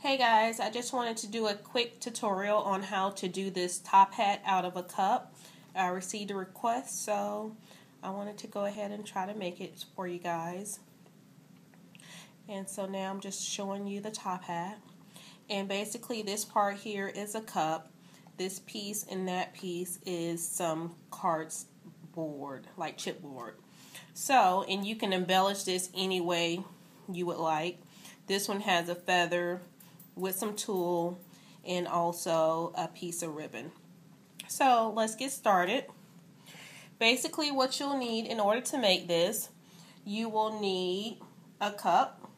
Hey guys, I just wanted to do a quick tutorial on how to do this top hat out of a cup. I received a request, so I wanted to go ahead and try to make it for you guys. And so now I'm just showing you the top hat. And basically this part here is a cup. This piece and that piece is some cardboard, like chipboard. So, and you can embellish this any way you would like. This one has a feather with some tulle and also a piece of ribbon. So let's get started. Basically what you'll need in order to make this, you will need a cup.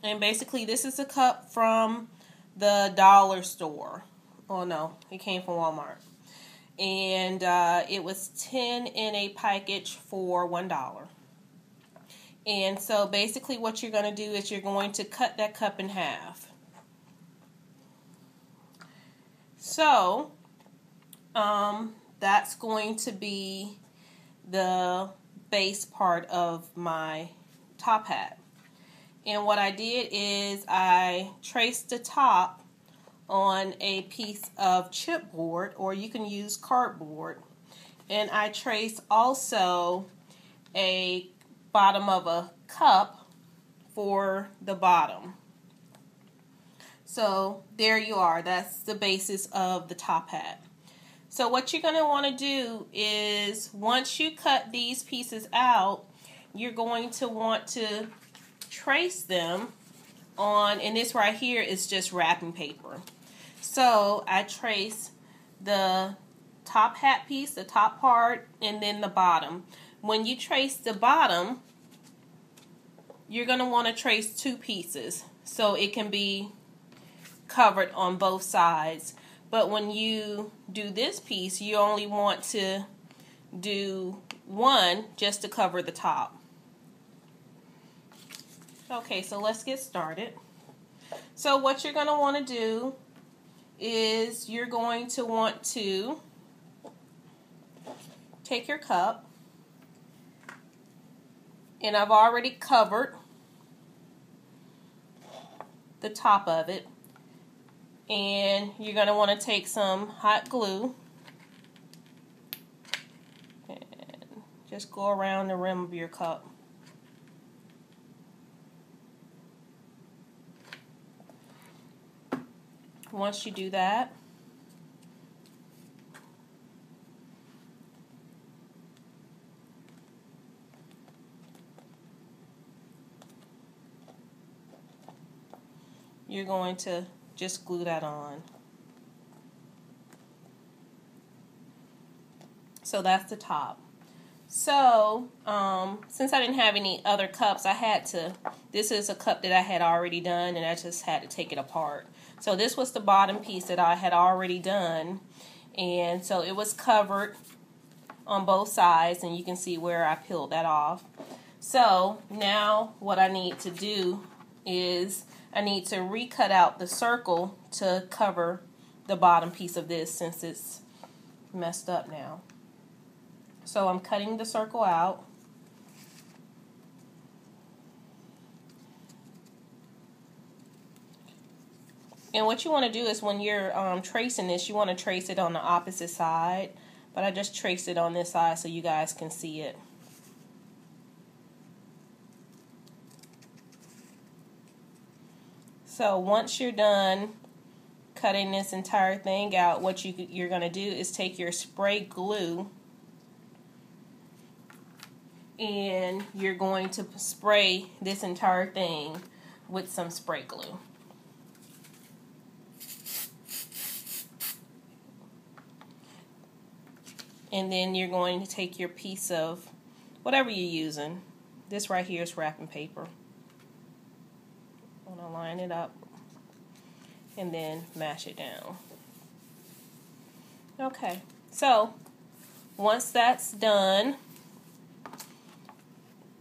And basically this is a cup from the dollar store. Oh no, it came from Walmart. And it was 10 in a package for $1. And so basically what you're going to do is you're going to cut that cup in half. So that's going to be the base part of my top hat. And what I did is I traced the top on a piece of chipboard, or you can use cardboard. And I traced also a bottom of a cup for the bottom. So there you are. That's the basis of the top hat. So what you're going to want to do is once you cut these pieces out, you're going to want to trace them on, and this right here is just wrapping paper. So I trace the top hat piece, the top part, and then the bottom. When you trace the bottom, you're going to want to trace two pieces so it can be covered on both sides. But when you do this piece, you only want to do one just to cover the top. Okay, so let's get started. So what you're going to want to do is you're going to want to take your cup, and I've already covered the top of it. And you're going to want to take some hot glue and just go around the rim of your cup. Once you do that, you're going to just glue that on. So that's the top. So since I didn't have any other cups, I had to, this is a cup that I had already done, and I just had to take it apart. So this was the bottom piece that I had already done, and so it was covered on both sides, and you can see where I peeled that off. So now what I need to do is I need to recut out the circle to cover the bottom piece of this since it's messed up now. So I'm cutting the circle out. And what you want to do is when you're tracing this, you want to trace it on the opposite side. But I just traced it on this side so you guys can see it. So once you're done cutting this entire thing out, what you're going to do is take your spray glue and you're going to spray this entire thing with some spray glue. And then you're going to take your piece of whatever you're using. This right here is wrapping paper. I'm going to line it up and then mash it down. Okay, so once that's done,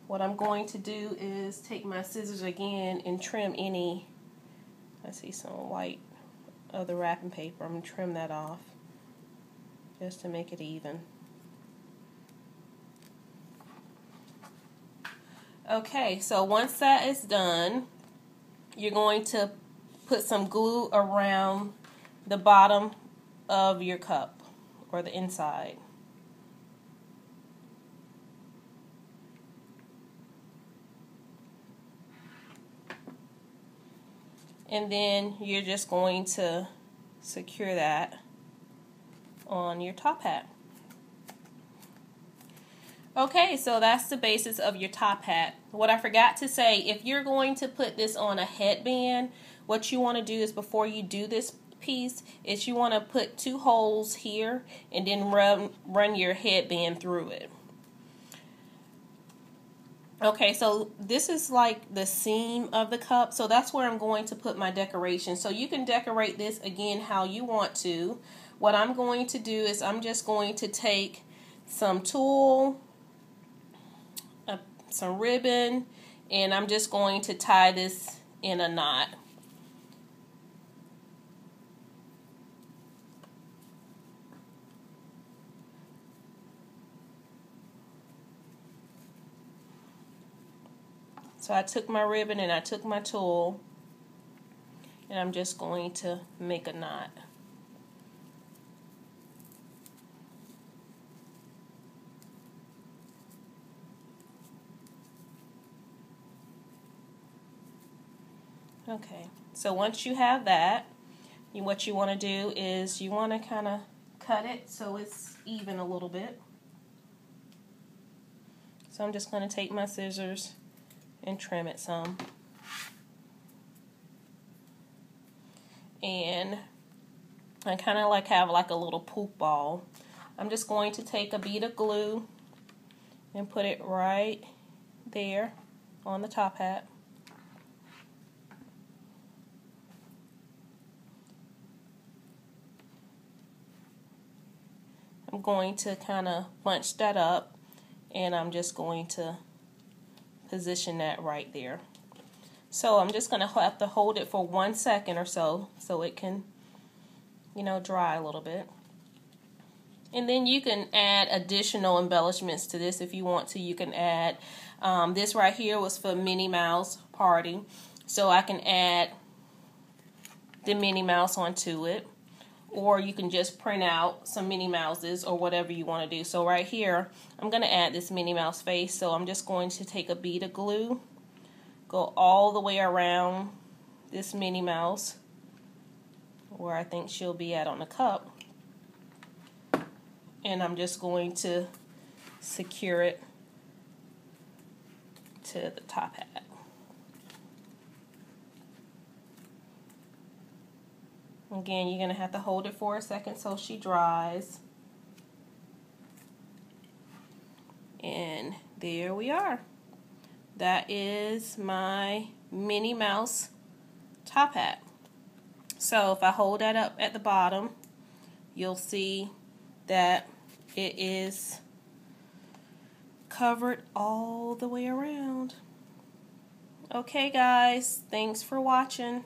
what I'm going to do is take my scissors again and trim any, I see some white of the wrapping paper. I'm going to trim that off just to make it even. Okay, so once that is done, you're going to put some glue around the bottom of your cup or the inside. And then you're just going to secure that on your top hat. Okay, so that's the basis of your top hat. What I forgot to say, if you're going to put this on a headband, what you want to do is before you do this piece, is you want to put 2 holes here and then run your headband through it. Okay, so this is like the seam of the cup, so that's where I'm going to put my decoration. So you can decorate this again how you want to. What I'm going to do is I'm just going to take some tulle, some ribbon, and I'm just going to tie this in a knot. So I took my ribbon and I took my tulle, and I'm just going to make a knot. Okay, so once you have that, what you want to do is you want to kind of cut it so it's even a little bit. So I'm just going to take my scissors and trim it some. And I kind of like have like a little poop ball. I'm just going to take a bead of glue and put it right there on the top hat. I'm going to kind of bunch that up, and I'm just going to position that right there. So I'm just going to have to hold it for 1 second or so it can, you know, dry a little bit. And then you can add additional embellishments to this if you want to. You can add, this right here was for Minnie Mouse party, so I can add the Minnie Mouse onto it. Or you can just print out some Minnie Mouses or whatever you want to do. So right here, I'm going to add this Minnie Mouse face. So I'm just going to take a bead of glue, go all the way around this Minnie Mouse, where I think she'll be at on the cup. And I'm just going to secure it to the top hat. Again, you're going to have to hold it for a second so she dries. And there we are. That is my Minnie Mouse top hat. So if I hold that up at the bottom, you'll see that it is covered all the way around. Okay guys, thanks for watching.